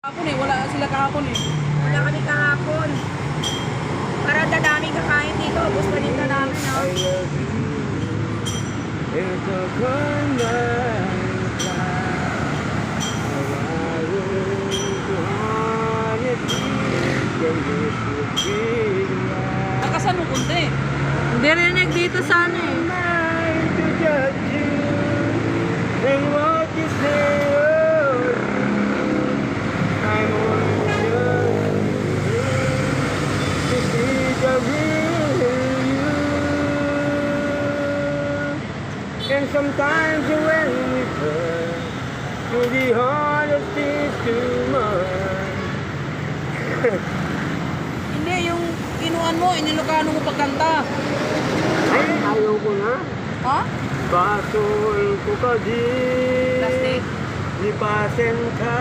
Kahapon eh, wala sila kahapon eh. Wala kami kahapon. Para dadaming kakain dito. Ubus pa din na namin, no? I love you. It's a cold night flight. I will to hard it. Can you feel right? Nakasan mo kunti. Hindi rinig dito sana eh. Mind to judge you and what you say. Oh, I'm only to see the real you. And sometimes when we turn to the hardest things to mine. Hindi, yung inuan mo, inilokano mo pagkanta. Ay, ayaw ko na. Ha? Basuhin ko ka din. Plastic. Lipasin ka